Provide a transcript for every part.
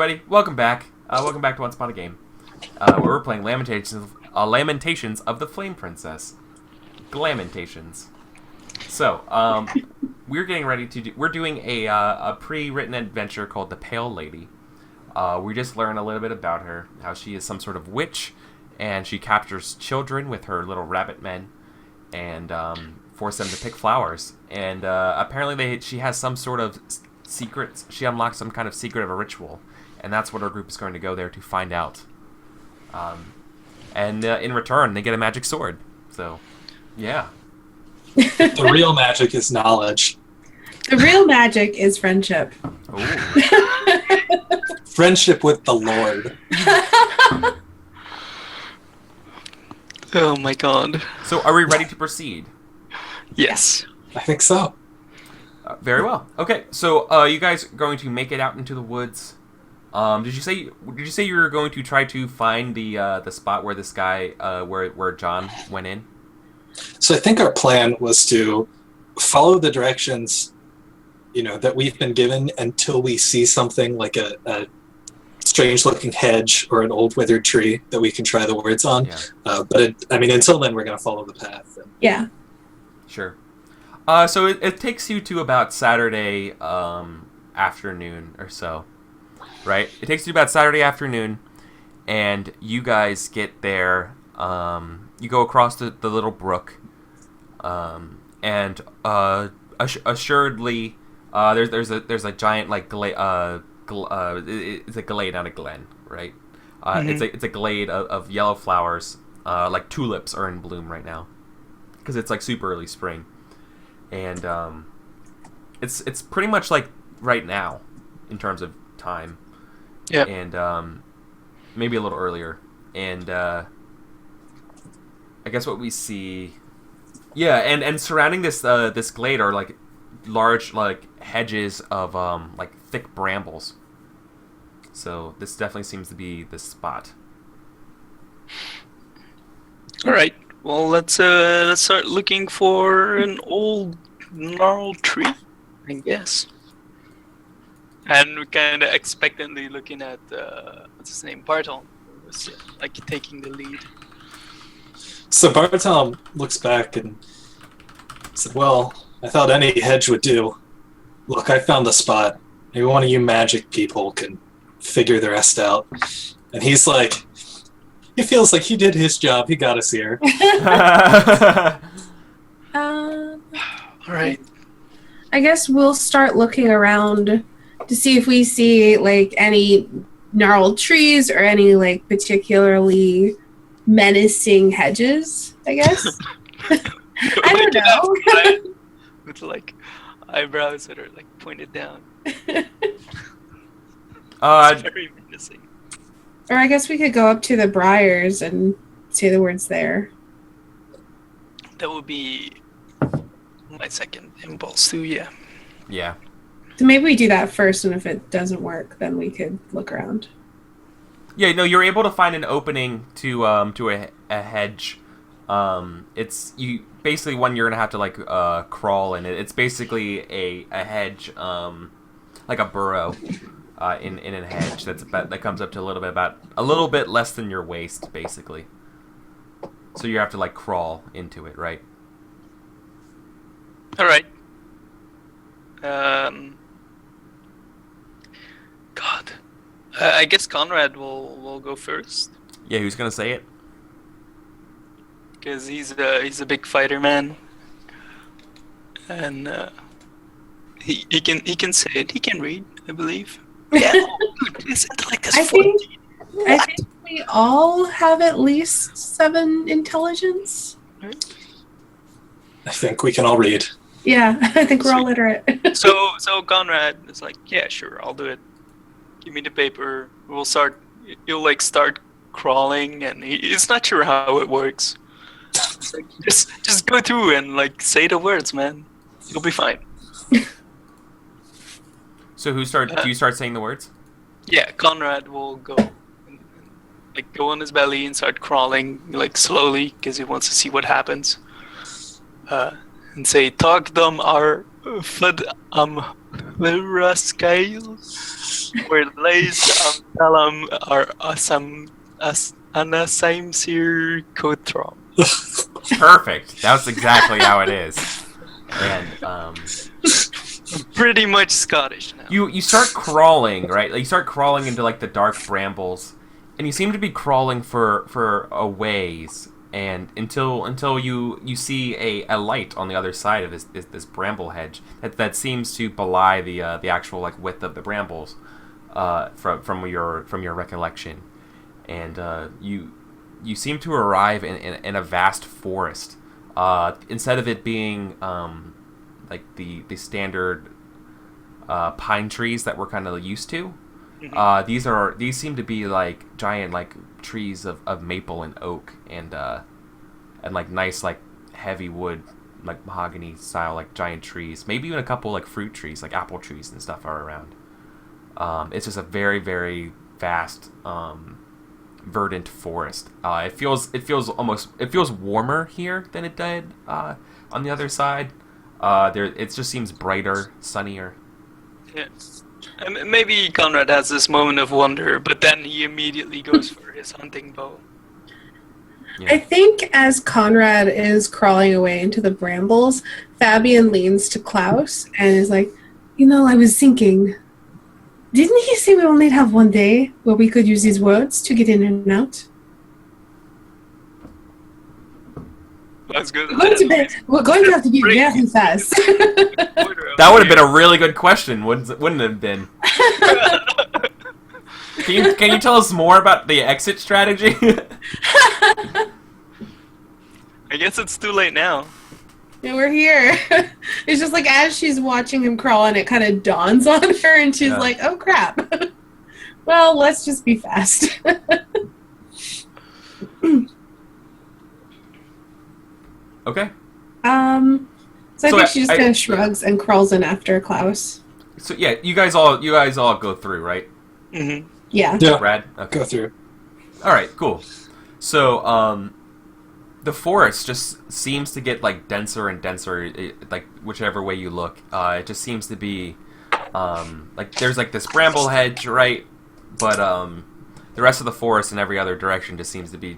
Everybody, welcome back. Welcome back to Once Upon a Game, where we're playing Lamentations of the Flame Princess. Glamentations. So, we're getting ready to do. We're doing a pre-written adventure called the Pale Lady. We just learn a little bit about her, how she is some sort of witch, and she captures children with her little rabbit men, and force them to pick flowers. And apparently, she has some sort of secrets. She unlocks some kind of secret of a ritual. And that's what our group is going to go there to find out. And in return, they get a magic sword. So, yeah. The real magic is knowledge. The real magic is friendship. Friendship with the Lord. Oh my god. So, are we ready to proceed? Yes. I think so. Very well. Okay, so you guys are going to make it out into the woods. Did you say you were going to try to find the spot where this guy where John went in? So I think our plan was to follow the directions, that we've been given until we see something like a strange-looking hedge or an old withered tree that we can try the words on. Yeah. But until then, we're going to follow the path. Yeah. Sure. So it takes you to about Saturday afternoon or so. Right? It takes you about Saturday afternoon, and you guys get there. You go across the little brook, and assuredly, there's a giant it's a glade, not a glen, right? It's a glade of yellow flowers, like tulips are in bloom right now, because it's like super early spring, and it's pretty much like right now in terms of time. Yeah. And maybe a little earlier. And I guess what we see, and surrounding this this glade are like large hedges of like thick brambles. So this definitely seems to be the spot. All right. Well, let's start looking for an old gnarled tree, I guess. And we're kind of expectantly looking at what's his name, Bartol, who's like taking the lead. So Bartom looks back and said, "Well, I thought any hedge would do. Look, I found the spot. Maybe one of you magic people can figure the rest out." And he's like, he feels like he did his job. He got us here. All right. I guess we'll start looking around to see if we see like any gnarled trees or any like particularly menacing hedges, I guess. I don't know. With like eyebrows that are like pointed down. It's very menacing. Or I guess we could go up to the briars and say the words there. That would be my second impulse too, yeah. Yeah. So maybe we do that first, and if it doesn't work, then we could look around. Yeah, no, you're able to find an opening to a hedge. It's you basically one you're gonna have to like crawl in it. It's basically a hedge, like a burrow, in a hedge that comes up to a little bit less than your waist, basically. So you have to like crawl into it, right? All right. God, I guess Conrad will go first. Yeah, who's gonna say it? Because he's a big fighter man, and he can say it. He can read, I believe. Yeah, dude, his intellect is 14. I think we all have at least 7 intelligence. I think we can all read. Yeah, I think we're all literate. So Conrad is like, yeah, sure, I'll do it. Give me the paper. We'll start. You'll like start crawling, and he's not sure how it works. Like, just go through and like say the words, man. You'll be fine. So do you start saying the words? Yeah, Conrad will go, like go on his belly and start crawling like slowly because he wants to see what happens. And say, "Tag them our flood Rascaille, where lays Salam are Anasim Sir Kotrom. Perfect. That's exactly how it is. And Pretty much Scottish now. you start crawling, right? Like, you start crawling into like the dark brambles, and you seem to be crawling for a ways, and until you see a light on the other side of this bramble hedge that seems to belie the actual like width of the brambles, from your recollection, and you seem to arrive in a vast forest. Instead of it being like the standard pine trees that we're kind of used to, these seem to be like giant like trees of maple and oak and like nice like heavy wood, like mahogany style, like giant trees. Maybe even a couple like fruit trees, like apple trees and stuff are around. It's just a very, very vast verdant forest. It feels warmer here than it did on the other side. It just seems brighter, sunnier. Yeah. And maybe Conrad has this moment of wonder, but then he immediately goes for his hunting bow. Yeah. I think as Conrad is crawling away into the brambles, Fabian leans to Klaus and is like, I was thinking, didn't he say we only have one day where we could use these words to get in and out? That's good. We're going to have to be very fast. That would have been a really good question, wouldn't it have been? Can you tell us more about the exit strategy? I guess it's too late now. Yeah, we're here. It's just like as she's watching him crawl and it kind of dawns on her and she's like, oh crap. Well, let's just be fast. Okay. So I think she just kind of shrugs and crawls in after Klaus. So yeah, you guys all go through, right? Mm-hmm. Yeah. Brad? Okay. Go through. All right, cool. So the forest just seems to get like denser and denser, like whichever way you look. It just seems to be like there's like this bramble hedge, right? But the rest of the forest in every other direction just seems to be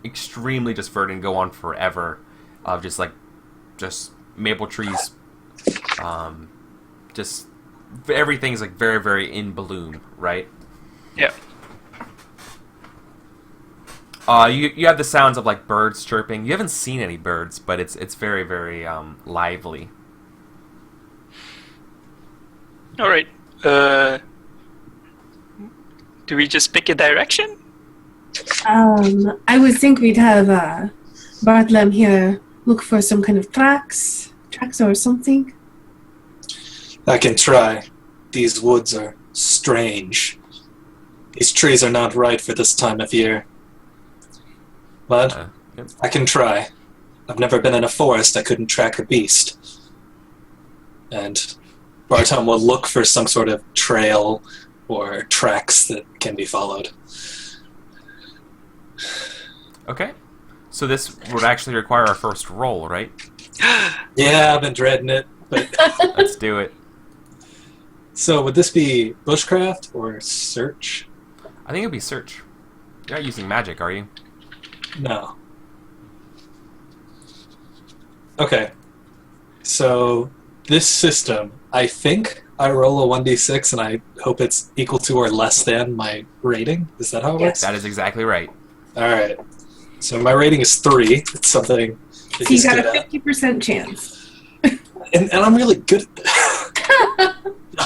extremely just verdant, go on forever, of just maple trees. Just everything's like very, very in bloom, right? Yeah. You have the sounds of like birds chirping. You haven't seen any birds, but it's very, very lively. All right. Do we just pick a direction? I would think we'd have Bartlem here look for some kind of tracks or something. I can try. These woods are strange. These trees are not right for this time of year. But Yep. I can try. I've never been in a forest I couldn't track a beast. And Bartom will look for some sort of trail or tracks that can be followed. Okay. So this would actually require our first roll, right? Yeah, I've been dreading it. But Let's do it. so would this be bushcraft or search? I think it'd be search. You're not using magic, are you? No. Okay. So this system, I think I roll a 1d6 and I hope it's equal to or less than my rating. Is that how it works? That is exactly right. All right. So my rating is 3. It's something. So you got a 50% chance. And I'm really good at that.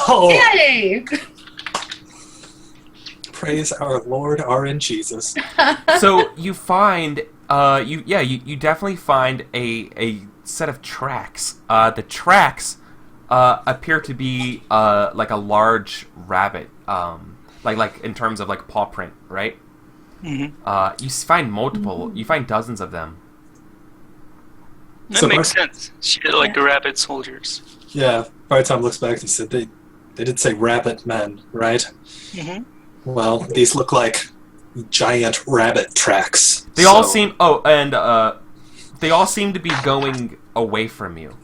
Oh, Yay! praise our Lord, our Jesus. So you find, you definitely find a set of tracks. The tracks appear to be like a large rabbit, like in terms of like paw print, right? Mm-hmm. You find multiple. You find dozens of them. That So makes sense. Shit, like rabbit soldiers. Yeah, Bartom looks back and said, they did say rabbit men, right? Mm-hmm. Well, these look like giant rabbit tracks. They all seem. Oh, and they all seem to be going away from you.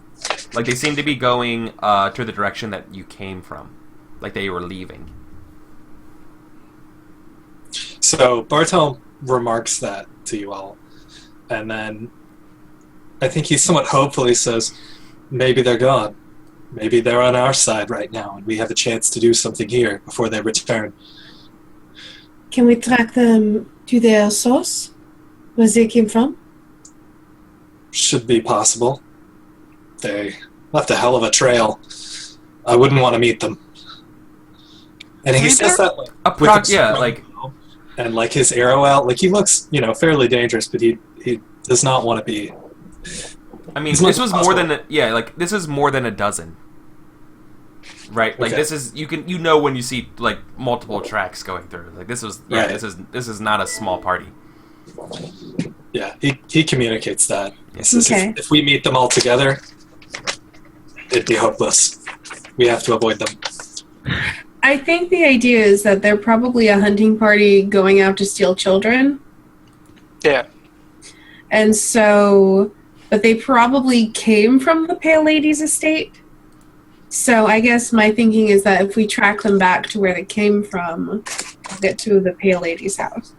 Like they seem to be going to the direction that you came from, like they were leaving. So Bartel remarks that to you all, and then I think he somewhat hopefully says, maybe they're gone. Maybe they're on our side right now, and we have a chance to do something here before they return. Can we track them to their source? Where they came from? Should be possible. They left a hell of a trail. I wouldn't want to meet them. And he says that like, Yeah, like... And like his arrow out, like he looks, fairly dangerous, but he does not want to be. I mean, this was more than this is more than a dozen, right? Like this is you know when you see like multiple tracks going through. Like this was this is not a small party. Yeah, he communicates that. He says if we meet them all together, it'd be hopeless. We have to avoid them. I think the idea is that they're probably a hunting party going out to steal children. Yeah. And so, but they probably came from the Pale Lady's estate. So I guess my thinking is that if we track them back to where they came from, we'll get to the Pale Lady's house.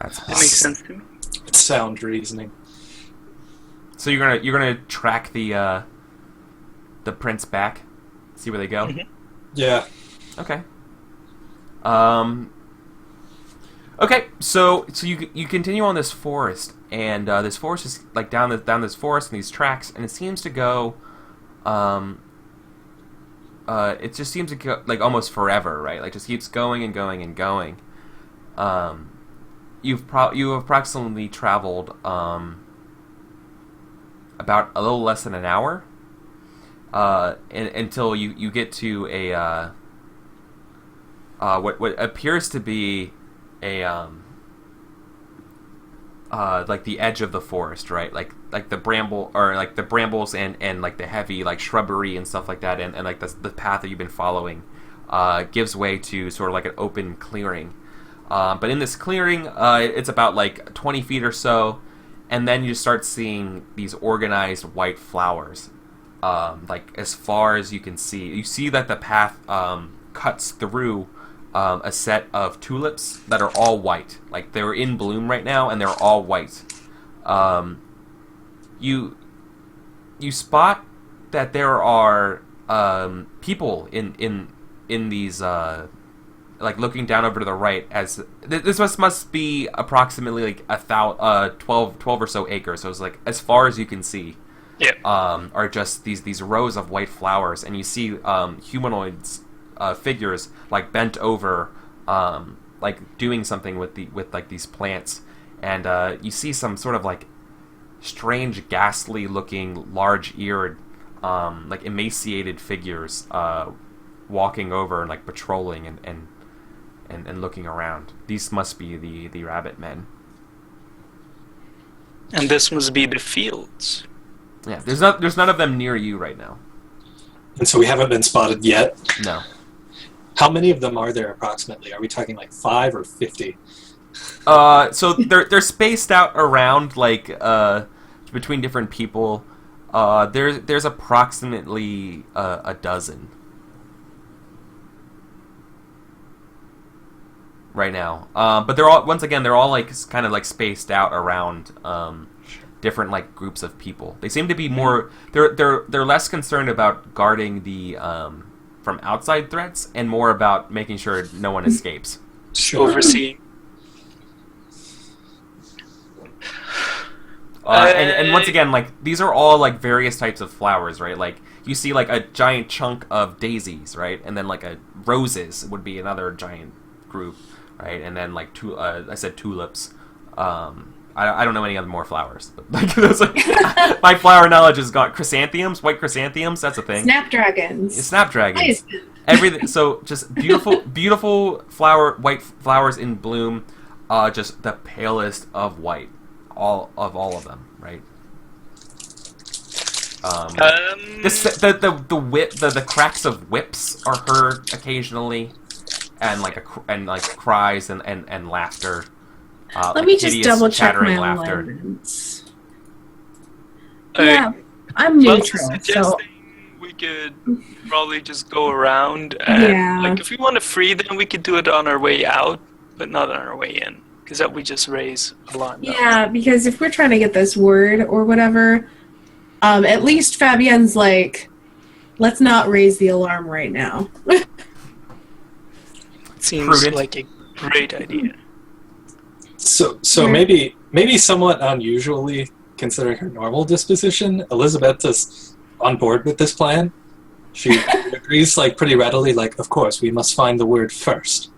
That makes sense to me. Sound reasoning. So you're gonna track the prince back, see where they go. Mm-hmm. Yeah. Okay. Okay. So you continue on this forest, and this forest is like down this forest and these tracks, and it seems to go. It just seems to go like almost forever, right? Like just keeps going and going and going. You have approximately traveled about a little less than an hour. Until you get to a what appears to be a like the edge of the forest, right? Like the brambles and like the heavy like shrubbery and stuff like that, and like the path that you've been following gives way to sort of like an open clearing. But in this clearing, it's about like 20 feet or so, and then you start seeing these organized white flowers. Like as far as you can see, you see that the path cuts through a set of tulips that are all white. Like they're in bloom right now, and they're all white. You spot that there are people in these like looking down over to the right. As this must be approximately like 12 or so acres. So it's like as far as you can see. Yeah. Are just these rows of white flowers, and you see humanoids figures like bent over, like doing something with like these plants, and you see some sort of like strange, ghastly looking, large-eared, like emaciated figures walking over and like patrolling and looking around. These must be the rabbit men. And this must be the fields. Yeah, there's none of them near you right now. And so we haven't been spotted yet? No. How many of them are there approximately? Are we talking like 5 or 50? So they're spaced out around like between different people. There's approximately a dozen right now. But they're all like kind of like spaced out around different like groups of people. They seem to be more they're less concerned about guarding the from outside threats and more about making sure no one escapes. Sure. Overseeing. And once again, like these are all like various types of flowers, right? Like you see like a giant chunk of daisies, right? And then like roses would be another giant group, right? And then like I said tulips. I don't know any other more flowers, but like those, like, my flower knowledge has got chrysanthemums, white chrysanthemums. That's a thing. Snapdragons. Snapdragons. Everything. So just beautiful white flowers in bloom. Just the palest of white. All of them, right? The cracks of whips are heard occasionally, and like cries and laughter. Let me just double check my laughter. alignments. Yeah, I'm Well, neutral, so suggesting we could probably just go around and Yeah. like if we want to free them, we could do it on our way out, but not on our way in, because that would just raise alarm bells. yeah, because if we're trying to get this word or whatever, at least Fabienne's like, let's not raise the alarm right now. Seems Prudent. like a great idea. So Yeah. maybe somewhat unusually, considering her normal disposition, Elizabeth is on board with this plan. She agrees like pretty readily, like, of course, we must find the word first.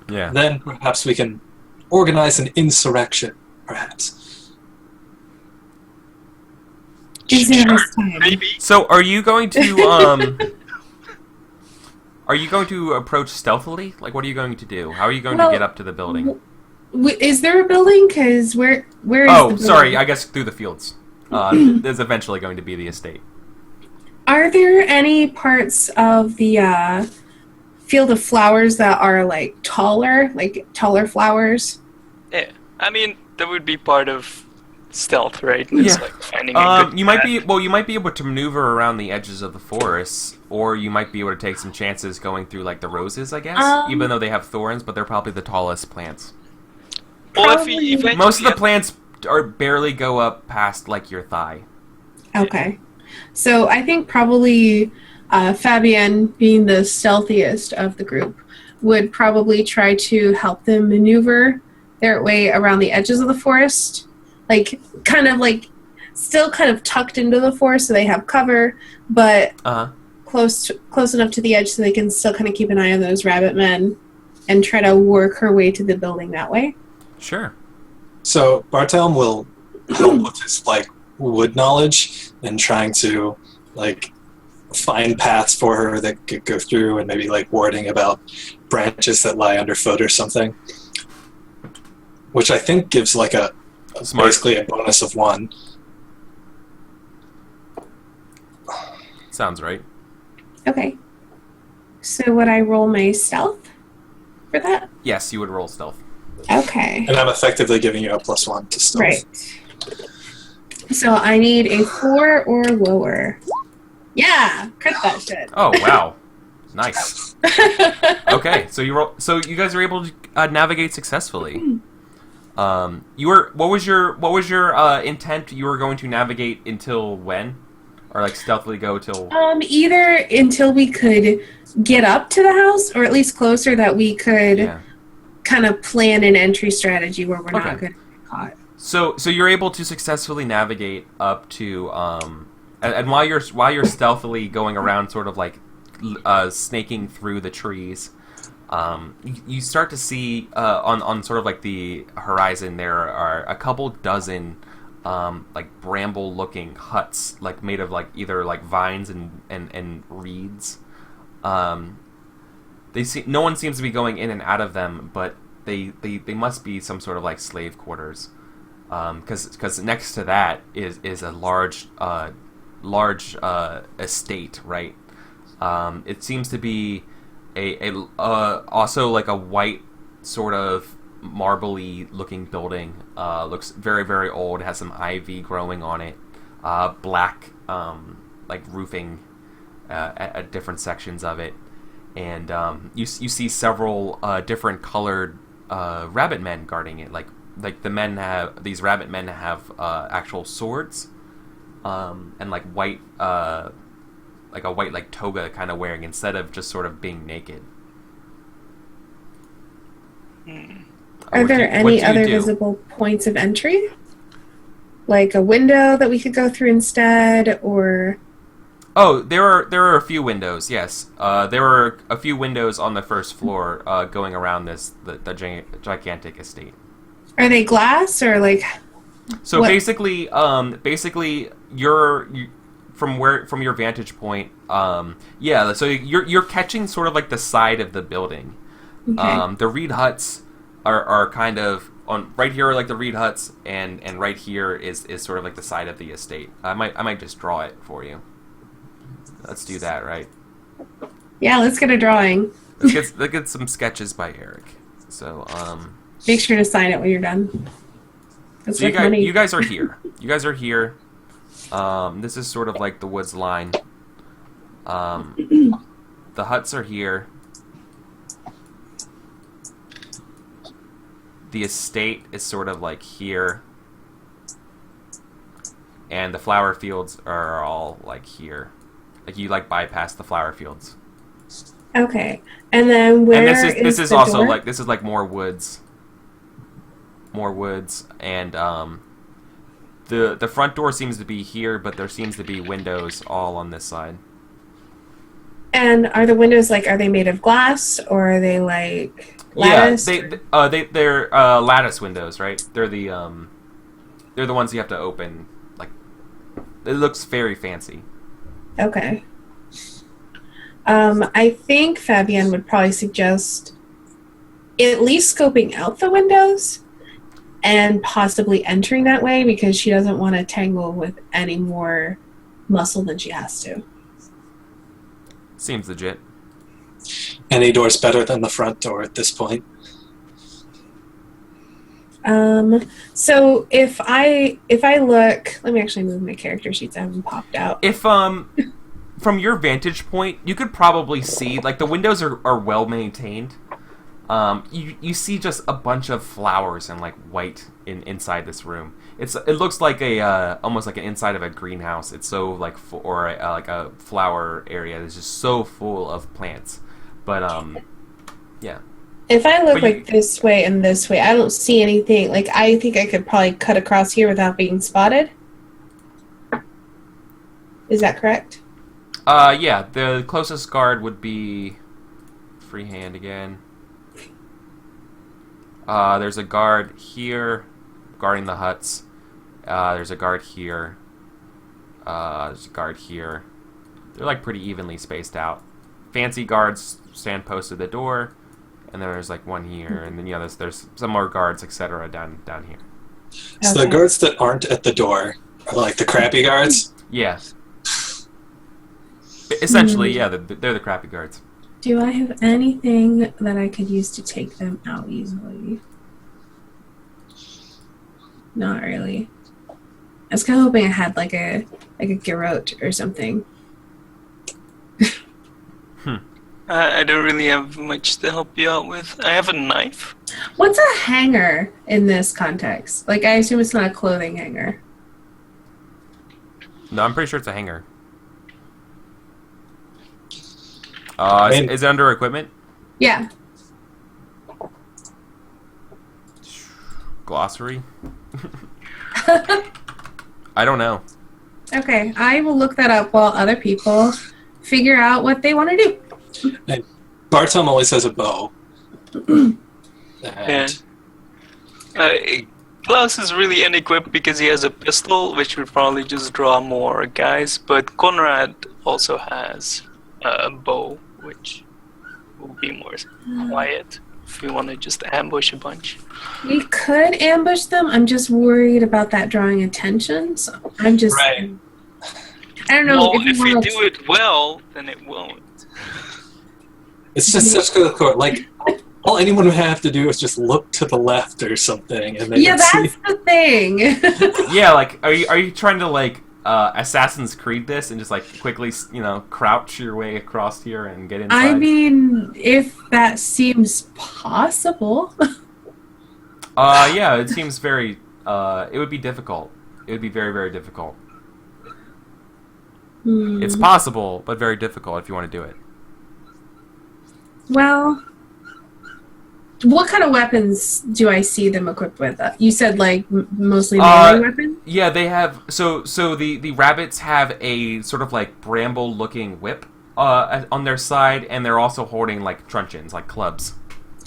Yeah. Then perhaps we can organize an insurrection, perhaps. Is there this time? Maybe. So, are you going to are you going to approach stealthily? Like, what are you going to do? How are you going to Well, get up to the building? Is there a building? Because where is the Oh, building? sorry. I guess through the fields. There's eventually going to be the estate. Are there any parts of the field of flowers that are like taller flowers? Yeah. I mean, that would be part of stealth, right? It's Yeah. like finding a good You might path. be you might be able to maneuver around the edges of the forests, or you might be able to take some chances going through like the roses, I guess. Even though they have thorns, but they're probably the tallest plants. Well, if Probably- we eventually Most of the plants are barely go up past like your thigh. Okay. So I think probably Fabienne, being the stealthiest of the group, would probably try to help them maneuver their way around the edges of the forest. Like, kind of like, still kind of tucked into the forest so they have cover, but close enough to the edge so they can still kind of keep an eye on those rabbit men and try to work her way to the building that way. Sure. So Bartelm will help with his like wood knowledge and trying to like find paths for her that could go through, and maybe like warding about branches that lie underfoot or something, which I think gives like a Smart. basically a bonus of 1. Sounds right. Okay. So would I roll my stealth for that? Yes, you would roll stealth. Okay. And I'm effectively giving you a +1 to stealth. Right. So I need a 4 or lower. Yeah, crit that shit. Oh wow, nice. Okay, so you guys are able to navigate successfully. What was your intent? You were going to navigate until when, or like stealthily go till? Either until we could get up to the house, or at least closer that we could kind of plan an entry strategy where we're not going to get caught. So you're able to successfully navigate up to and while you're stealthily going around, sort of like snaking through the trees, you start to see on sort of like the horizon there are a couple dozen like bramble-looking huts, like made of like either like vines and reeds. No one seems to be going in and out of them, but they must be some sort of like slave quarters. Because next to that is a large estate, right? It seems to be a also like a white sort of marbly looking building. Looks very, very old. Has some ivy growing on it. Black like roofing at different sections of it, and you see several different colored rabbit men guarding it. Like these rabbit men have actual swords, and like white like a white like toga kind of wearing, instead of just sort of being naked. Are there any other visible points of entry? Like a window that we could go through instead, or... Oh, there are a few windows, yes. There are a few windows on the first floor going around the gigantic estate. Are they glass, or like... So what? basically, from your vantage point, so you're catching sort of like the side of the building. Okay. The reed huts are kind of on right here are like the reed huts, and right here is sort of like the side of the estate. I might just draw it for you. Let's do that, right? Yeah, let's get a drawing. Let's get some sketches by Eric. So Make sure to sign it when you're done. That's so worth money. you guys are here. You guys are here. This is sort of like the woods line. The huts are here. The estate is sort of like here. And the flower fields are all like here. Like you like bypass the flower fields. Okay. And then where and this is the also door? like this is like more woods. More woods and the front door seems to be here, but there seems to be windows all on this side. And are the windows like, are they made of glass or are they like lattice? Yeah, they're lattice windows, right? They're the ones you have to open. Like, it looks very fancy. Okay. I think Fabienne would probably suggest at least scoping out the windows and possibly entering that way because she doesn't want to tangle with any more muscle than she has to. Seems legit. Any door's better than the front door at this point. So if I look, let me actually move my character sheets. I haven't popped out. If from your vantage point, you could probably see like the windows are well maintained. You see just a bunch of flowers and like white inside this room. It looks like almost like an inside of a greenhouse. It's so like like a flower area that's just so full of plants. But yeah. If I look But like this way and this way, I don't see anything. Like I think I could probably cut across here without being spotted. Is that correct? Yeah. The closest guard would be freehand again. There's a guard here, guarding the huts. There's a guard here. There's a guard here. They're like pretty evenly spaced out. Fancy guards stand posted at the door, and then there's like one here, and then there's some more guards, etc. down here. So the guards that aren't at the door are like the crappy guards? Yeah. Essentially, yeah, they're the crappy guards. Do I have anything that I could use to take them out easily? Not really. I was kind of hoping I had like a garrote or something. I don't really have much to help you out with. I have a knife. What's a hanger in this context? Like, I assume it's not a clothing hanger. No, I'm pretty sure it's a hanger. Is it under equipment? Yeah. Glossary? I don't know. Okay, I will look that up while other people figure out what they want to do. And Bartom always has a bow. Yeah. Klaus is really unequipped because he has a pistol, which would probably just draw more guys. But Conrad also has a bow, which will be more quiet if you want to just ambush a bunch. We could ambush them. I'm just worried about that drawing attention. So I'm just... Right. I don't know. Well, if we wanna- do it well, then it won't. It's just such good court. Like, all anyone would have to do is just look to the left or something, and they Yeah, would see. that's the thing. Yeah, like, are you trying to, like, Assassin's Creed this and just, like, quickly, crouch your way across here and get inside? I mean, if that seems possible. Yeah, it seems very, it would be difficult. It would be very, very difficult. It's possible, but very difficult if you want to do it. Well, what kind of weapons do I see them equipped with? You said like mostly melee weapons. Yeah, they have. So the rabbits have a sort of like bramble-looking whip on their side, and they're also holding like truncheons, like clubs.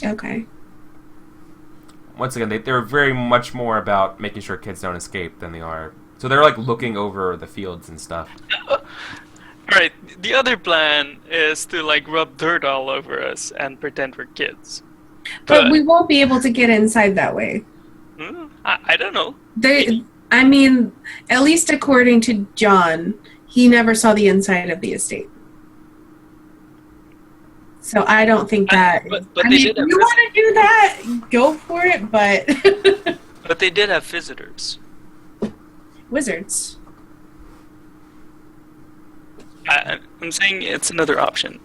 Okay. Once again, they're very much more about making sure kids don't escape than they are. So they're like looking over the fields and stuff. Alright, the other plan is to like rub dirt all over us and pretend we're kids. But we won't be able to get inside that way. I don't know. I mean, at least according to John, he never saw the inside of the estate. So I don't think that... But I they mean, did if have you want to do that, go for it, but... But they did have visitors. Wizards. I'm saying it's another option.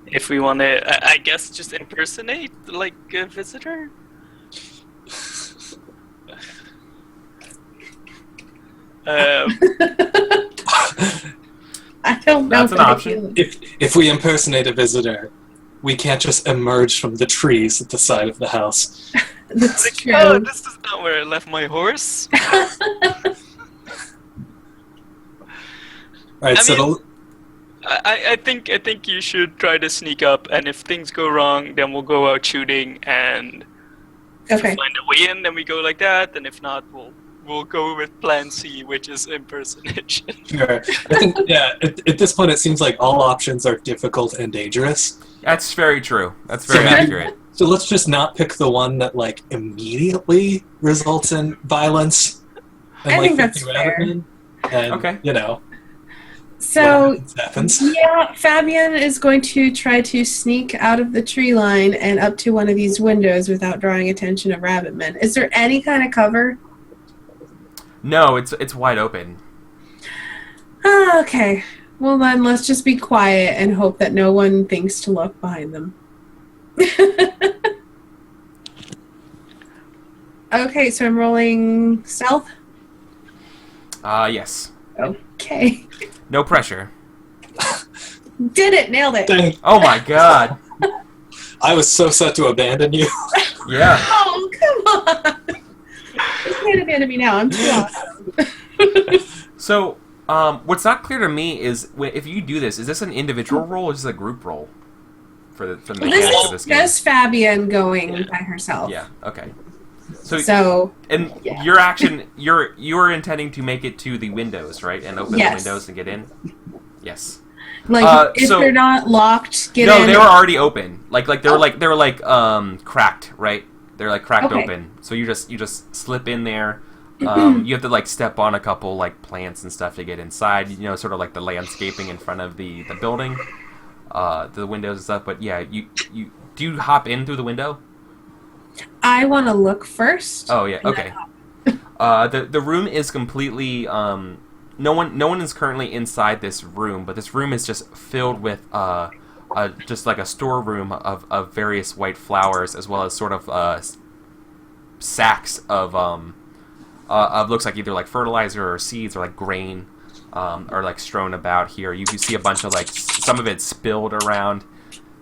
If we want to, I guess, just impersonate like a visitor. Um, I don't know. That's an if I option. feel- If we impersonate a visitor, we can't just emerge from the trees at the side of the house. That's like, true. oh, this is not where I left my horse. All right, I so mean- I think you should try to sneak up, and if things go wrong, then we'll go out shooting, and if we Okay. find a way in, then we go like that, and if not, we'll go with Plan C, which is impersonation. sure. I think, yeah, at this point, it seems like all options are difficult and dangerous. That's very true. That's very So maybe- accurate. So let's just not pick the one that like immediately results in violence. And, I like, think that's 50 Rabbitmen, and, Okay. you know, So what happens. yeah, Fabian is going to try to sneak out of the tree line and up to one of these windows without drawing attention of rabbitmen. Is there any kind of cover? No, it's wide open. Ah, okay. Well then, let's just be quiet and hope that no one thinks to look behind them. Okay, so I'm rolling stealth. Yes. Okay. No pressure. Did it, nailed it. Dang, Oh my god. I was so set to abandon you. Yeah. Oh, come on. You can't abandon me now. I'm too awesome. So, what's not clear to me is if you do this, is this an individual roll or is this a group roll for the This mechanics of is this game? just Fabian going by herself. Yeah. Okay. So, So, and yeah. your action, you're intending to make it to the windows, right, and open Yes. the windows and get in. Yes. like, if so- they're not locked, get No, in. they were already open. Like they were like cracked, right? They're like cracked Okay. open. So you just slip in there. You have to like step on a couple like plants and stuff to get inside. You know, sort of like the landscaping in front of the building, the windows and stuff. But yeah, you do you hop in through the window? I want to look first. Oh yeah, and okay. then The room is completely no one is currently inside this room, but this room is just filled with just like a storeroom of various white flowers, as well as sort of sacks of looks like either like fertilizer or seeds or like grain are like strewn about here. You can see a bunch of like some of it spilled around,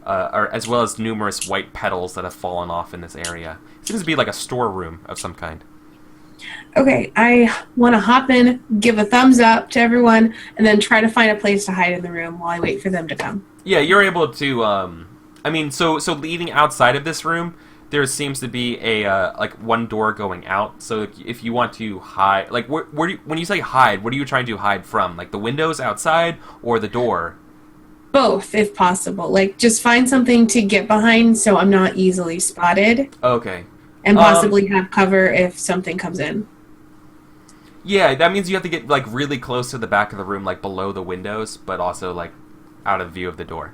or as well as numerous white petals that have fallen off in this area. It seems to be like a storeroom of some kind. Okay, I want to hop in, give a thumbs up to everyone, and then try to find a place to hide in the room while I wait for them to come. Yeah, you're able to. I mean, so leading outside of this room, there seems to be a like one door going out. So if you want to hide, like where do you, when you say hide, what are you trying to hide from? Like the windows outside or the door? Both, if possible. Like, just find something to get behind so I'm not easily spotted, Okay. and possibly have cover if something comes in. Yeah, that means you have to get like really close to the back of the room, like below the windows, but also like out of view of the door.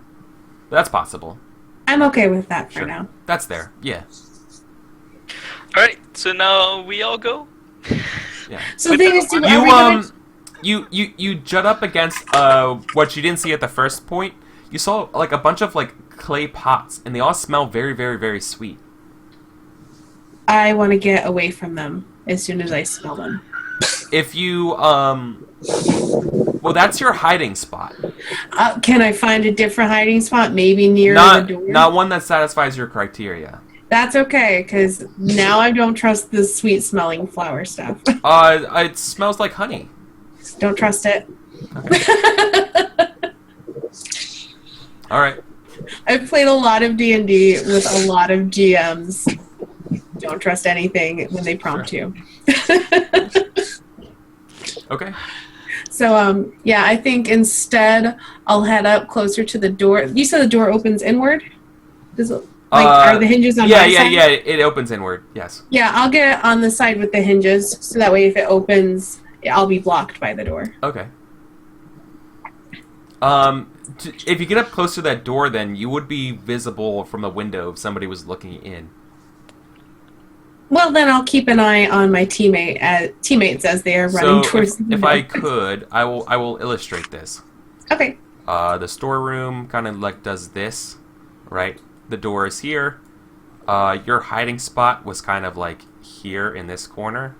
But that's possible. I'm okay with that for Sure. now. That's there. Yeah. All right, so now we all go. Yeah. So the thing is, are we You gonna- you jut up against what you didn't see at the first point. You saw like a bunch of like clay pots, and they all smell very, very, very sweet. I want to get away from them as soon as I smell them. If you well, that's your hiding spot. Can I find a different hiding spot, maybe near the Not door? not one that satisfies your criteria. That's okay, because now I don't trust the sweet-smelling flower stuff. It smells like honey. Don't trust it. All right. I've played a lot of D&D with a lot of GMs. Don't trust anything when they prompt you. Okay. So, yeah, I think instead I'll head up closer to the door. You said the door opens inward? Does it, are the hinges on my side? Yeah. It opens inward. Yes. Yeah, I'll get on the side with the hinges, so that way if it opens, I'll be blocked by the door. Okay. If you get up close to that door, then you would be visible from the window if somebody was looking in. Well, then I'll keep an eye on my teammates as they are running So towards the if window. I could, I will illustrate this. Okay. The storeroom kind of like does this, right? The door is here. Your hiding spot was kind of like here in this corner,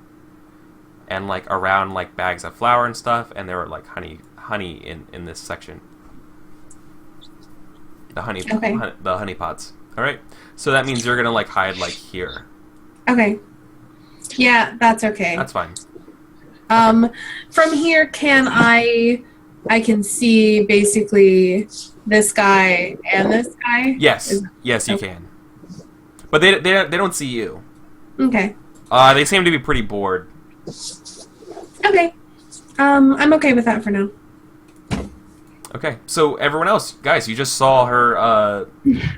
and like around like bags of flour and stuff, and there were like honey in this section. The honey, Okay. the honey pots. All right. So that means you're gonna like hide like here. Okay. Yeah, that's okay. That's fine. From here, I can see basically this guy and this guy? Yes, yes, you can. But they don't see you. Okay. They seem to be pretty bored. Okay. I'm okay with that for now. Okay, so everyone else, guys, you just saw her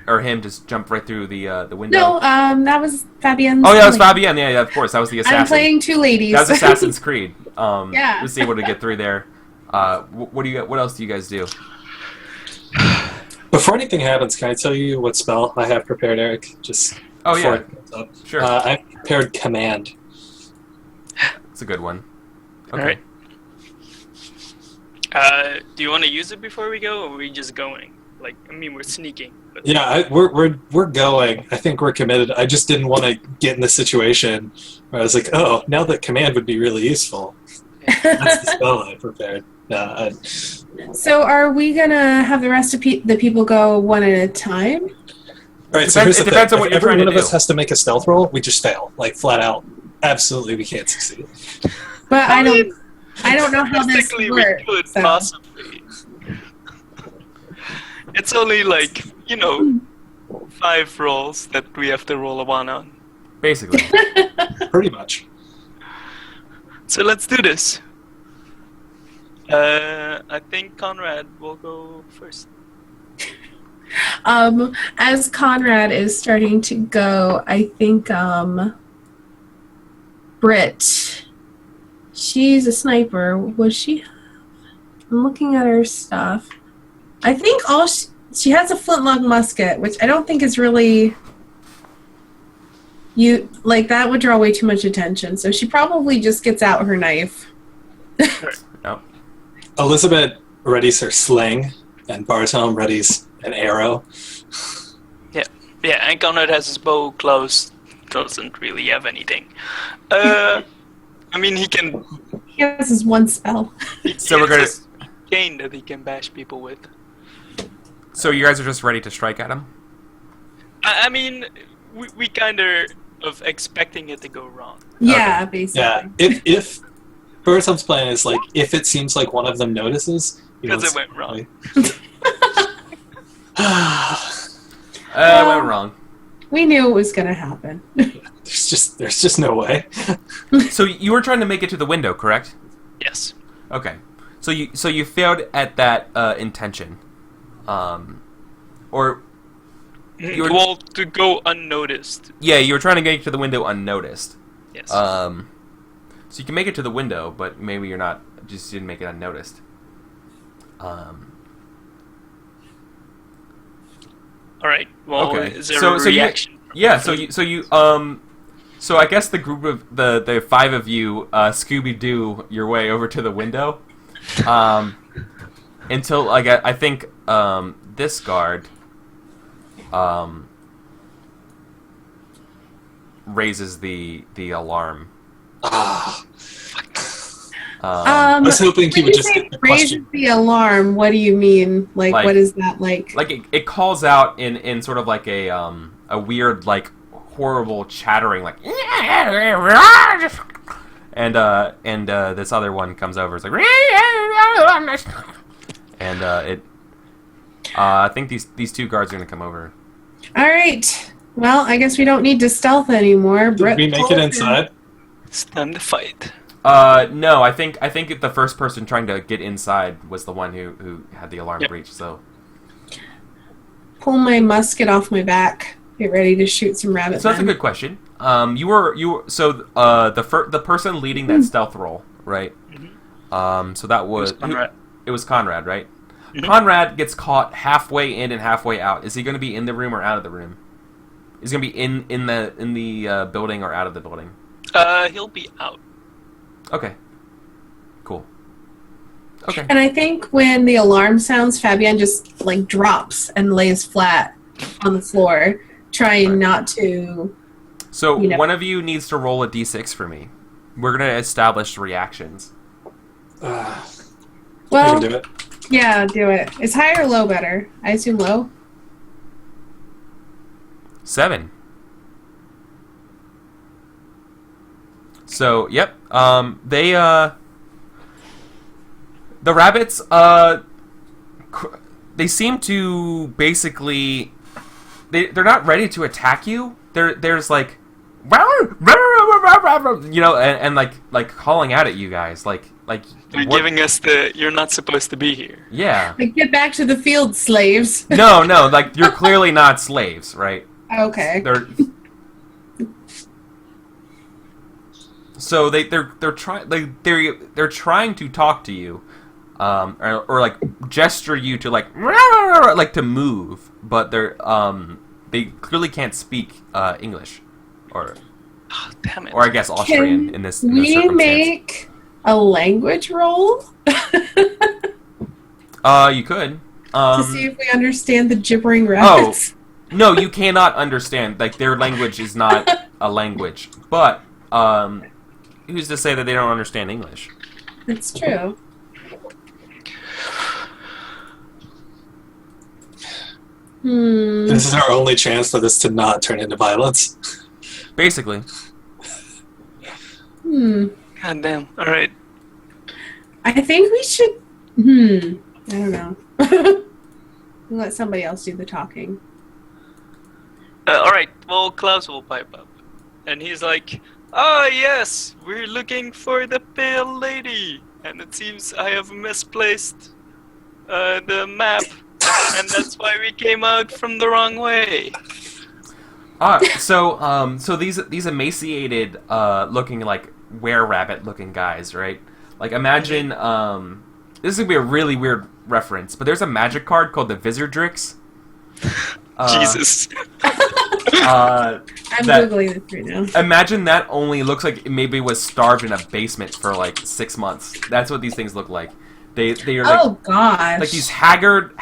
or him just jump right through the window. No, that was Fabienne. Oh yeah, it was Fabienne. Yeah, of course, that was the assassin. I'm playing two ladies. That was Assassin's Creed. Yeah. Was able to get through there. What else do you guys do? Before anything happens, can I tell you what spell I have prepared, Eric? Just Oh before yeah, it comes up. sure. I prepared Command. It's a good one. Okay. Alright. Do you want to use it before we go, or are we just going? Like, I mean, we're sneaking. But Yeah, we're going. I think we're committed. I just didn't want to get in the situation where I was like, oh, now that Command would be really useful. That's the spell I prepared. So are we gonna have the rest of the people go one at a time? All right, so here's It the depends thing. on what If you're every trying one to of us do. has to make a stealth roll, we just fail, like flat out. Absolutely, we can't succeed. But I don't know how this technically works. we could so. possibly. It's only like, 5 rolls that we have to roll a 1 on. Basically. Pretty much. So let's do this. I think Conrad will go first. As Conrad is starting to go, I think Britt, she's a sniper. Was she? I'm looking at her stuff. I think she has a flintlock musket, which I don't think is really that would draw way too much attention. So she probably just gets out her knife. No. Elizabeth readies her sling, and Barthelme readies an arrow. Yeah, and Conrad has his bow closed. Doesn't really have anything. I mean, he can. He has his one spell. So we're gonna. His cane that he can bash people with. So you guys are just ready to strike at him? I mean, we kind of expecting it to go wrong. Yeah, basically. Yeah, if Barthelme's plan is like, if it seems like one of them notices, Because it went wrong. It went wrong. We knew it was going to happen. There's just no way. So you were trying to make it to the window, correct? Yes. Okay. So you failed at that intention, or you were, Well, to go unnoticed. yeah, you were trying to get to the window unnoticed. Yes. So you can make it to the window, but maybe you're not. Just didn't make it unnoticed. All right. Well, Okay. is there So a you reaction? So I guess the group of the 5 of you Scooby-Doo your way over to the window, until like I think this guard raises the alarm. I was hoping he when would you just say get the raises question. the alarm, what do you mean? Like what is that like? Like it calls out in sort of like a weird like horrible chattering like and this other one comes over. It's like and I think these 2 guards are gonna come over. All right. Well, I guess we don't need to stealth anymore. Did we make it inside? It's time to fight. No, I think the first person trying to get inside was the one who had the alarm breach. So Pull my musket off my back. Get ready to shoot some rabbits. that's a good question. You were the person leading that stealth roll, right? So that was Conrad. it was Conrad, right? Mhm. Conrad gets caught halfway in and halfway out. Is he going to be in the room or out of the room? He's gonna be in the building or out of the building. He'll be out. Okay. Cool. Okay. And I think when the alarm sounds, Fabienne just like drops and lays flat on the floor, trying not to. So one of you needs to roll a d6 for me. We're gonna establish reactions. I Well, can do it. yeah, do it. Is high or low better? I assume low. 7. So, yep. The rabbits, they seem to basically, they're not ready to attack you. There's like, you know, and like calling out at you guys, like You're what- giving us the "you're not supposed to be here." Yeah. Like, get back to the field, slaves. No, like you're clearly not slaves, right? Okay. So they're trying to talk to you, or like gesture you to like to move, but they clearly can't speak English, or Oh, damn it! I guess Austrian in this We circumstance. make a language roll You could. to see if we understand the gibbering rabbits. No, you cannot understand. Like, their language is not a language. But who's to say that they don't understand English? It's true. This is our only chance for this to not turn into violence. Basically. God damn! All right. I think we should. I don't know. We'll let somebody else do the talking. All right. Well, Klaus will pipe up, and he's like, "Ah, yes, we're looking for the pale lady, and it seems I have misplaced the map, and that's why we came out from the wrong way." So these emaciated looking like were-rabbit looking guys, right? Like, imagine this is gonna be a really weird reference, but there's a magic card called the Vizardrix. Jesus. I'm Googling this right now. Imagine that only looks like it maybe was starved in a basement for like 6 months. That's what these things look like. They are like, Oh gosh. like these haggard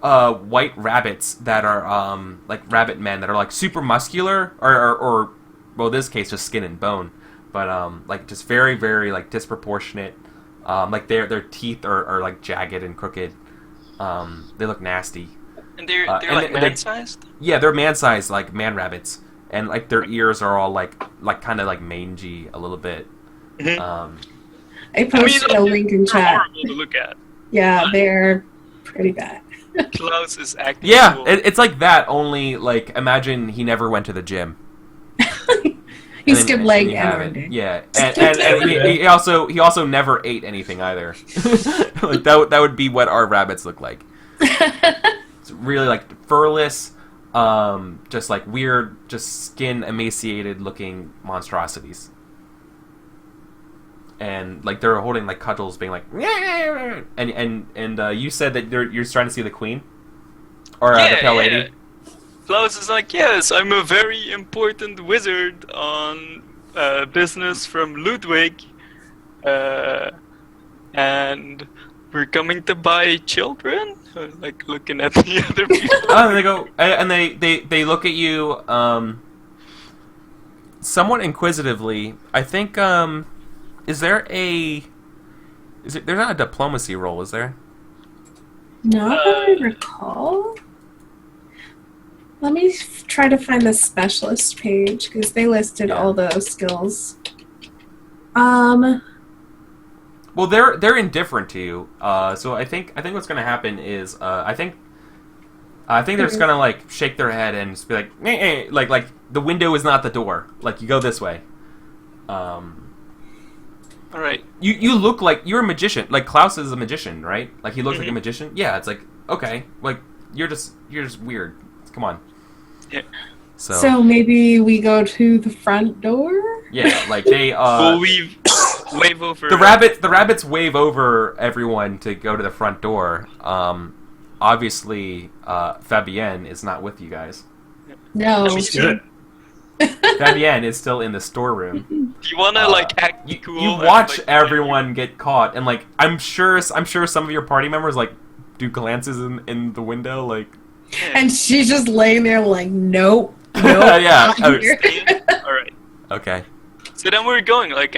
white rabbits that are like rabbit men that are like super muscular or well, in this case just skin and bone, but like just very very like disproportionate. Like their teeth are like jagged and crooked. They look nasty. And they're and like they- man-sized? Yeah, they're man-sized, like man rabbits, and like their ears are all like kind of like mangy a little bit. Mhm. I posted a link in they're chat. horrible to look at. Yeah, they're pretty bad. Klaus is acting Yeah, cool. it's like that. Only like imagine he never went to the gym. He And skipped then- leg you and have one it. day. Yeah, and he also never ate anything either. Like that would be what our rabbits look like. It's really like furless, just like weird, just skin emaciated looking monstrosities. And like they're holding like cudgels, being like, and you said that you're trying to see the queen or the pale lady. Klaus is like, yes, I'm a very important wizard on business from Ludwig, and we're coming to buy children. Like looking at the other people. Oh, they go and they look at you somewhat inquisitively. I think there's not a diplomacy roll, is there? Not that I recall. Let me try to find the specialist page because they listed all those skills. Well, they're indifferent to you. So I think what's gonna happen is I think they're just gonna like shake their head and just be like, "Eh, eh," like the window is not the door. Like you go this way. All right. You look like you're a magician. Like Klaus is a magician, right? Like he looks like a magician. Yeah, it's like okay, like you're just weird. Come on. Yeah. So maybe we go to the front door? Yeah, like they We'll wave over. the rabbits wave over everyone to go to the front door. Obviously Fabienne is not with you guys. No. She's good. Fabienne is still in the storeroom. Do you wanna act You, cool? you and, watch everyone get caught, and I'm sure some of your party members do glances in the window, And she's just laying there nope. Yeah. Not here. All right. Okay. So then we're going. I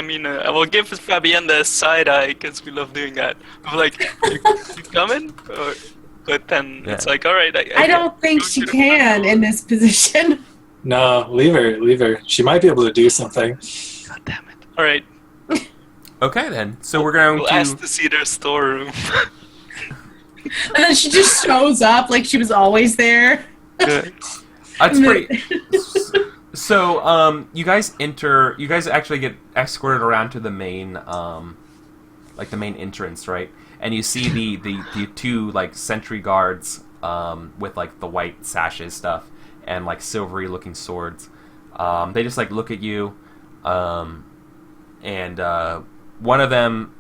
will give Fabienne the side eye because we love doing that. I'm you coming? But then it's all right. I don't think she can in this position. No, leave her. She might be able to do something. God damn it! All right. Okay then. So we're going We'll ask to see their storeroom. And then she just shows up like she was always there. That's pretty. So, you guys actually get escorted around to the main, the main entrance, right? And you see the two, sentry guards, with, the white sashes stuff, and, silvery looking swords. They just, look at you, and, one of them,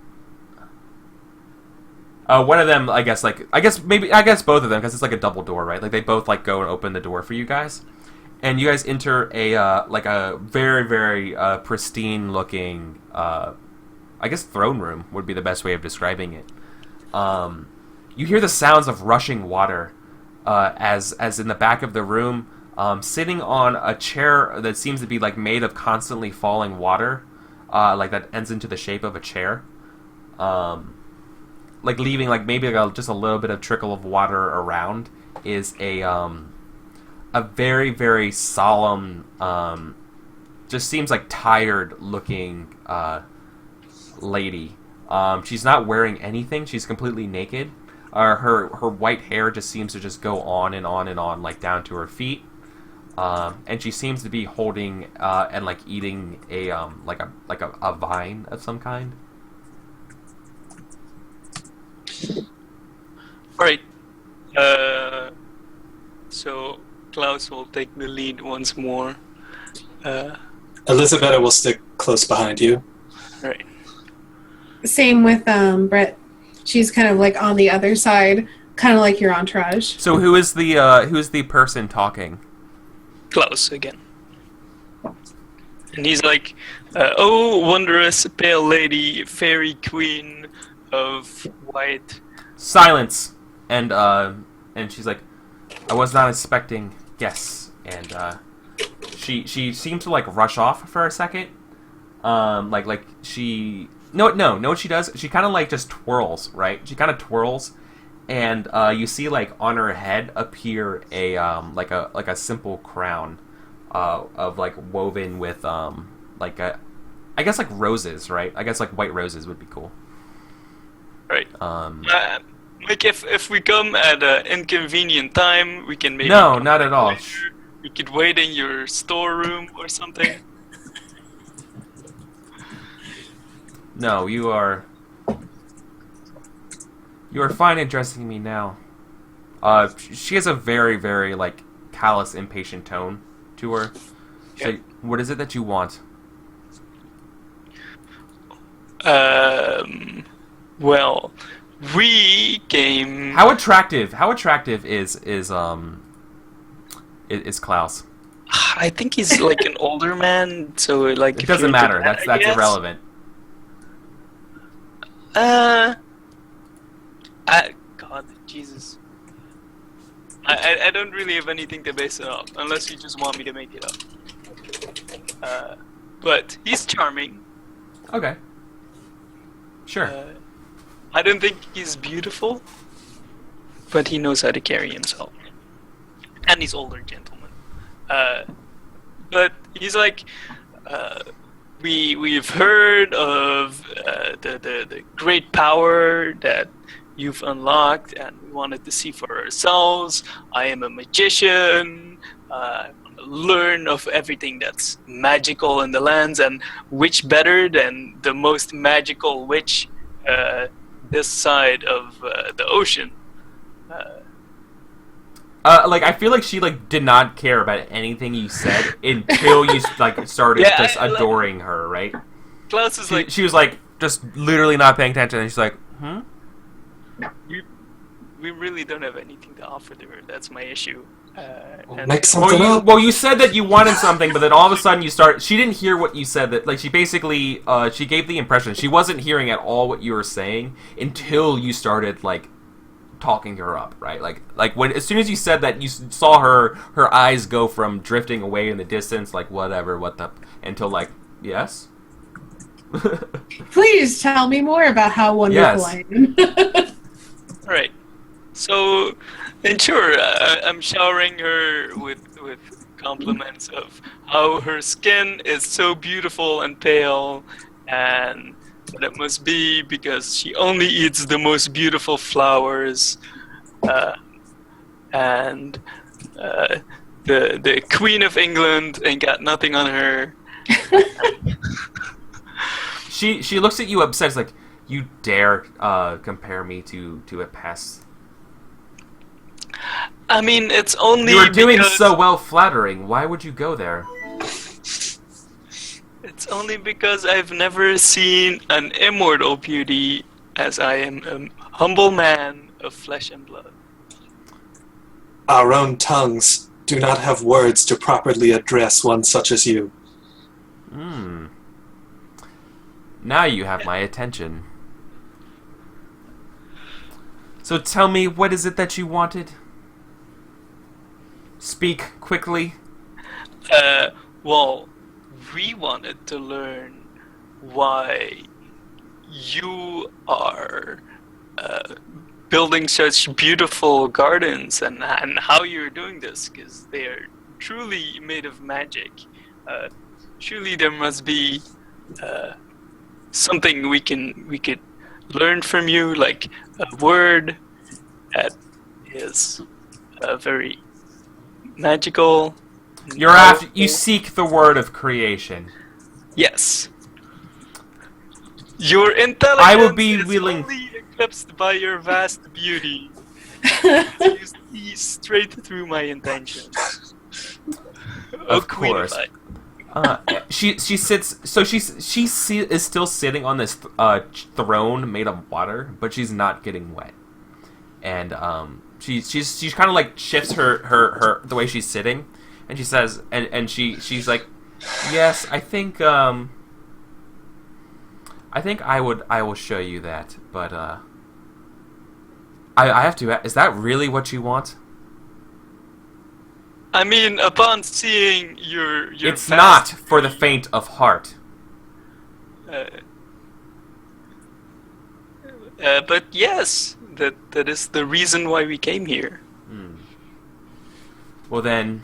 I guess both of them, because it's a double door, right? They both, go and open the door for you guys. And you guys enter a very, very pristine looking, I guess throne room would be the best way of describing it. You hear the sounds of rushing water as in the back of the room, sitting on a chair that seems to be made of constantly falling water, that ends into the shape of a chair, leaving maybe just a little bit of trickle of water around, is a very, very solemn, just seems tired looking lady. She's not wearing anything. She's completely naked. Her white hair just seems to just go on and on and on, down to her feet. And she seems to be holding and eating a vine of some kind. All right. So Klaus will take the lead once more. Elizabeth will stick close behind you. Right. Same with Brett. She's kind of on the other side, kind of like your entourage. So who's the person talking? Klaus again. And he's oh, wondrous pale lady, fairy queen of white. Silence. And she's I was not expecting guests. And she seems to rush off for a second. She know what she does? She kind of just twirls, right? She kind of twirls, and you see on her head appear a a simple crown of woven with I guess roses, right? I guess white roses would be cool. Right. If we come at an inconvenient time, we can maybe... No, not at all. Later. We could wait in your storeroom or something. No, you are fine addressing me now. She has a very, very callous, impatient tone to her. So, what is it that you want? Well, we came. How attractive is Klaus? I think he's an older man, so it doesn't matter. That's irrelevant. God, Jesus. I don't really have anything to base it off, unless you just want me to make it up. But he's charming. Okay. Sure. I don't think he's beautiful, but he knows how to carry himself. And he's older gentleman. But he's we've heard of the great power that you've unlocked, and we wanted to see for ourselves. I am a magician. I want to learn of everything that's magical in the lands, and which better than the most magical witch this side of the ocean. I feel like she did not care about anything you said until you started just adoring her, right? Klaus is she was just literally not paying attention, and she's we really don't have anything to offer to her. That's my issue. And Make something up. Well, you said that you wanted something, but then all of a sudden you start. She didn't hear what you said. That like she basically she gave the impression she wasn't hearing at all what you were saying until you started like talking her up, right? Like when as soon as you said that, you saw her eyes go from drifting away in the distance, like whatever, what the, until like yes. Please tell me more about how wonderful Yes. I am. all right. So, and sure, I'm showering her with compliments of how her skin is so beautiful and pale, and that it must be because she only eats the most beautiful flowers, and the Queen of England ain't got nothing on her. She looks at you upset. It's like, you dare compare me to a pest? I mean, it's only You were doing because, so well flattering. Why would you go there? It's only because I've never seen an immortal beauty, as I am a humble man of flesh and blood. Our own tongues do not have words to properly address one such as you. Hmm. Now you have my attention. So tell me, what is it that you wanted? Speak quickly. Well, we wanted to learn why you are building such beautiful gardens and how you're doing this, because they are truly made of magic. Surely there must be something we could learn from you, like a word that is very magical. You're after. You seek the word of creation. Yes. Your intelligence I will be is willing. only eclipsed by your vast beauty. You see straight through my intentions. Of Queen course. Light. She sits. So she is still sitting on this throne made of water, but she's not getting wet. And she's kind of like shifts her the way she's sitting, and she says, and she's like, yes, I think I will show you that, but I have to. Is that really what you want? I mean, upon seeing your It's not for the faint of heart. But yes, that is the reason why we came here. Well then,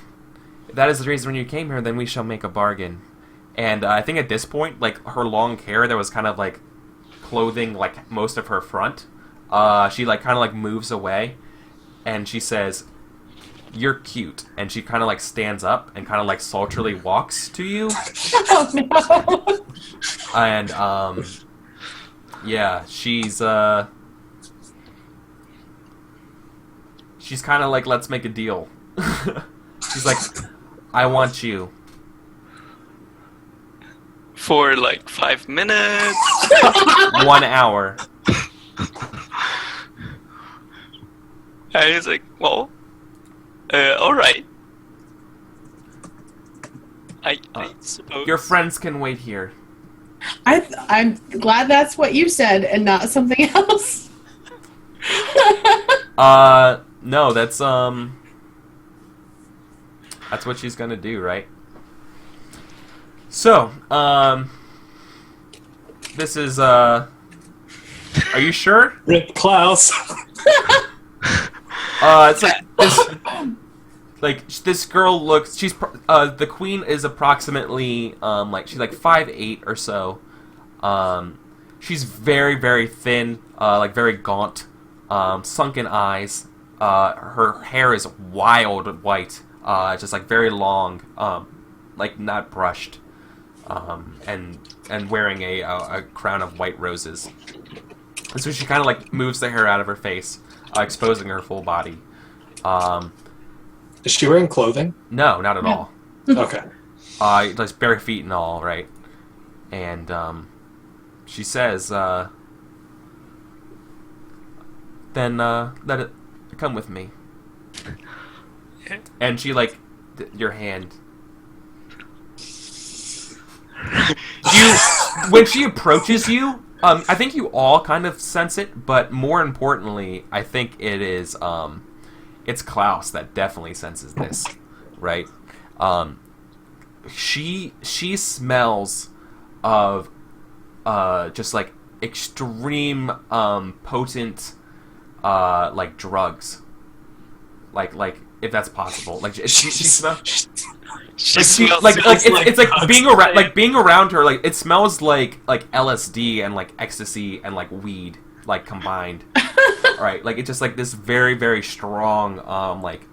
if that is the reason when you came here, then we shall make a bargain. And I think at this point, like, her long hair that was kind of like clothing like most of her front, she like kind of like moves away, and she says, "You're cute," and she kind of like stands up and kind of like sultrily walks to you. Oh no. And yeah, she's kind of like, let's make a deal. She's like, I want you. For like 5 minutes. 1 hour. And he's like, well, alright. I suppose. Your friends can wait here. I'm glad that's what you said and not something else. No, that's what she's gonna do, right? So, this is, are you sure? Rip Klaus. It's like this girl looks, she's, the queen is approximately, she's like 5'8" or so. She's very, very thin, like very gaunt, sunken eyes. Her hair is wild white, just like very long, like not brushed, and wearing a crown of white roses. And so she kind of like moves the hair out of her face, exposing her full body. Is she wearing clothing? No, not at all. Okay. Just bare feet and all, right? And she says, "Then let it come with me." and she like your hand. You when she approaches you, I think you all kind of sense it, but more importantly, I think it is it's Klaus that definitely senses this, right? She smells of just like extreme potent like drugs, like if that's possible, like she smells. It's like being around her. Like it smells like LSD and like ecstasy and like weed like combined, right? Like it's just like this very very strong like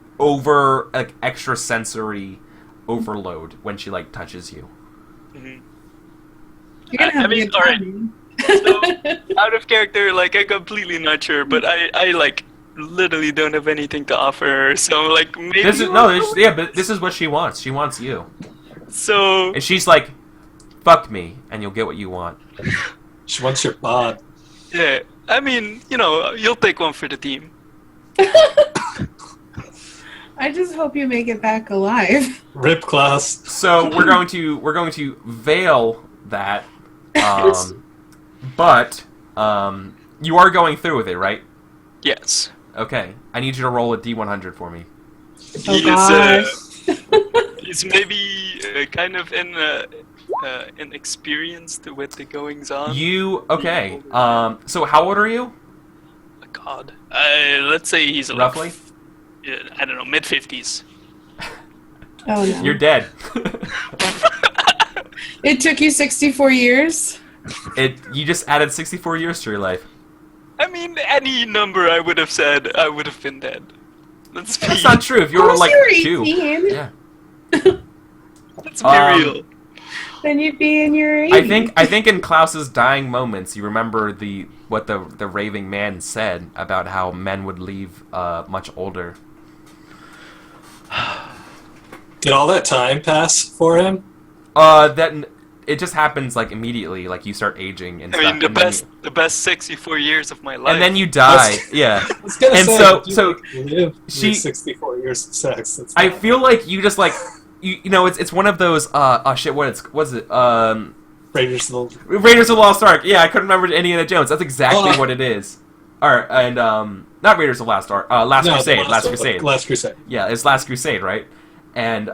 extra sensory overload when she like touches you. Mhm. You're gonna have I mean, a good all right. time. So, out of character, like I'm completely not sure, but I like literally don't have anything to offer her. So like maybe But this is what she wants. She wants you, So and she's like, "Fuck me, and you'll get what you want." She wants your bod. yeah, I mean, you'll take one for the team. I just hope you make it back alive. Rip Klaus. So we're going to veil that, but you are going through with it, right? Yes. Okay, I need you to roll a D100 for me. Oh gosh. He's maybe kind of inexperienced with the goings on. Okay? So how old are you? Oh, God, let's say he's like, Roughly? I don't know, mid-50s. Oh no. You're dead. It took you 64 years? You just added 64 years to your life. I mean, any number I would have said, I would have been dead. Let's be, That's not true. If you Of were course like you were 18. 2, yeah. let's be real. Then you'd be in your 80s. I think in Klaus's dying moments, you remember what the raving man said about how men would leave much older. Did all that time pass for him? It just happens like immediately, like you start aging and I stuff. mean, the best 64 years of my life. And then you die. Yeah. I was gonna And say, so- you so live she- 64 years of sex. That's I not- feel like you just like you know it's one of those oh shit what's it Raiders of the Raiders of the Lost Ark. Yeah, I couldn't remember Indiana Jones. That's exactly what it is. Alright, and not Raiders of the Lost Ark. Last No, Crusade. the Last Crusade. Last Crusade. Yeah, it's Last Crusade, right? And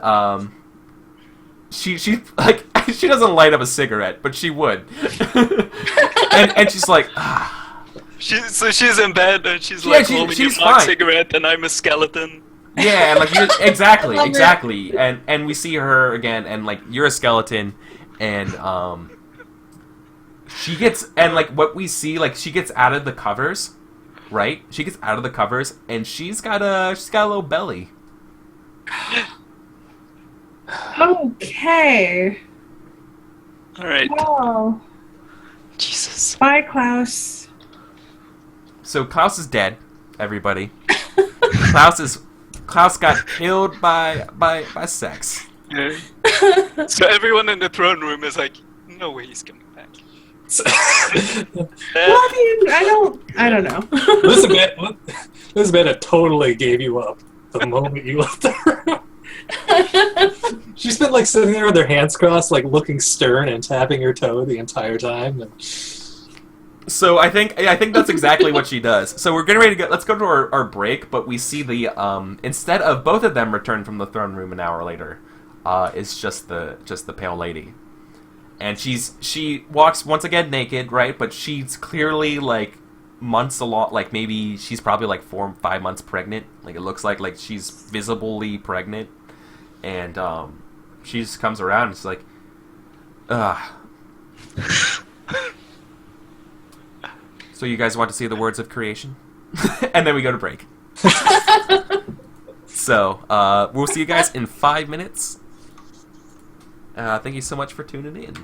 she like she doesn't light up a cigarette, but she would. and she's like she's in bed and she's Yeah, like she's holding a fine. cigarette and I'm a skeleton. yeah, and like exactly, I love exactly. And we see her again and like you're a skeleton and she gets and like what we see like she gets out of the covers, right? She gets out of the covers and she's got a little belly. Okay. All right. Wow. Jesus. Bye, Klaus. So Klaus is dead, everybody. Klaus got killed by sex. Yeah. So everyone in the throne room is like, no way he's coming back. Well, I mean, I don't know. Elizabeth totally gave you up the moment you left the room. She's been like sitting there with her hands crossed, like looking stern and tapping her toe the entire time. And... So I think that's exactly what she does. So we're getting ready to go. Let's go to our break, but we see the instead of both of them return from the throne room an hour later, it's just the pale lady, and she walks once again naked, right? But she's clearly like months along, like maybe she's probably like 4 or 5 months pregnant. Like it looks like she's visibly pregnant, and she just comes around and she's like, ugh. So you guys want to see the words of creation? And then we go to break. So, we'll see you guys in 5 minutes. Thank you so much for tuning in.